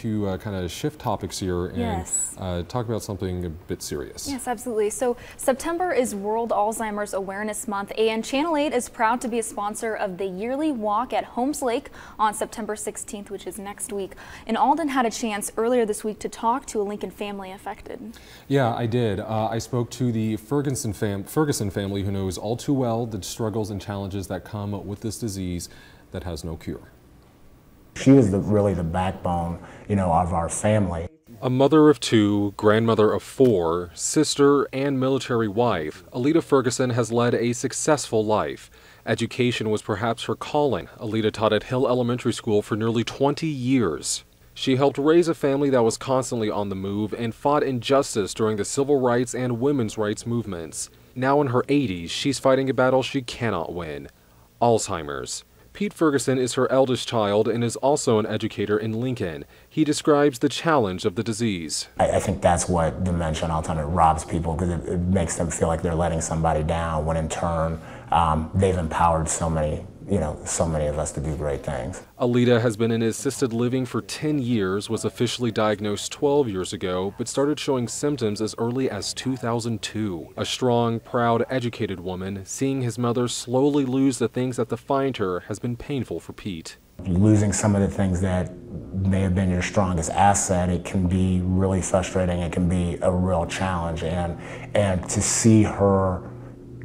To kind of shift topics here and Yes. talk about something a bit serious. Yes, absolutely. So September is World Alzheimer's Awareness Month, and Channel 8 is proud to be a sponsor of the yearly walk at Holmes Lake on September 16th, which is next week. And Alden had a chance earlier this week to talk to a Lincoln family affected. Yeah, I did. I spoke to the Ferguson family, who knows all too well the struggles and challenges that come with this disease that has no cure. She was really the backbone, of our family. A mother of two, grandmother of four, sister, and military wife, Alita Ferguson has led a successful life. Education was perhaps her calling. Alita taught at Hill Elementary School for nearly 20 years. She helped raise a family that was constantly on the move and fought injustice during the civil rights and women's rights movements. Now in her 80s, she's fighting a battle she cannot win: Alzheimer's. Pete Ferguson is her eldest child and is also an educator in Lincoln. He describes the challenge of the disease. I think that's what dementia and Alzheimer robs people, because it makes them feel like they're letting somebody down, when in turn they've empowered so many of us to do great things. Alita has been in assisted living for 10 years, was officially diagnosed 12 years ago, but started showing symptoms as early as 2002. A strong, proud, educated woman, seeing his mother slowly lose the things that defined her has been painful for Pete. Losing some of the things that may have been your strongest asset, it can be really frustrating. It can be a real challenge, and to see her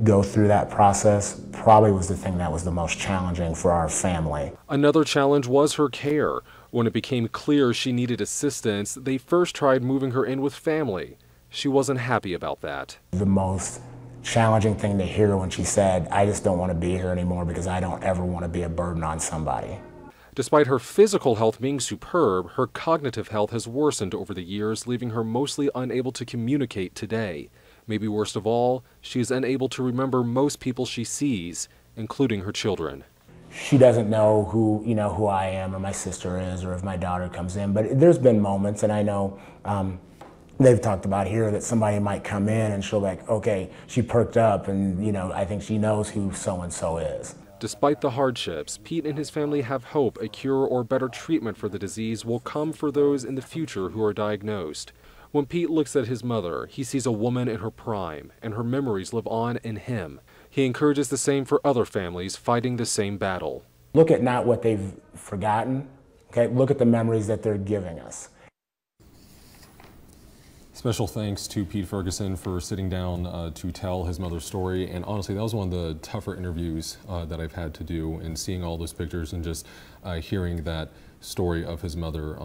go through that process probably was the thing that was the most challenging for our family. Another challenge was her care. When it became clear she needed assistance, they first tried moving her in with family. She wasn't happy about that. The most challenging thing to hear when she said, "I just don't want to be here anymore because I don't ever want to be a burden on somebody." Despite her physical health being superb, her cognitive health has worsened over the years, leaving her mostly unable to communicate today. Maybe worst of all, she is unable to remember most people she sees, including her children. She doesn't know who I am or my sister is, or if my daughter comes in, but there's been moments, and I know they've talked about here that somebody might come in and she'll be like, okay, she perked up, and I think she knows who so-and-so is. Despite the hardships, Pete and his family have hope a cure or better treatment for the disease will come for those in the future who are diagnosed. When Pete looks at his mother, he sees a woman in her prime, and her memories live on in him. He encourages the same for other families fighting the same battle. Look at not what they've forgotten, okay? Look at the memories that they're giving us. Special thanks to Pete Ferguson for sitting down to tell his mother's story, and honestly that was one of the tougher interviews that I've had to do, and seeing all those pictures and just hearing that story of his mother,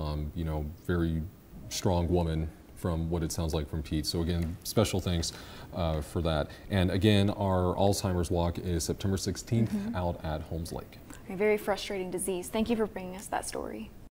very strong woman from what it sounds like from Pete. So again, special thanks for that. And again, our Alzheimer's walk is September 16th out at Holmes Lake. A very frustrating disease. Thank you for bringing us that story.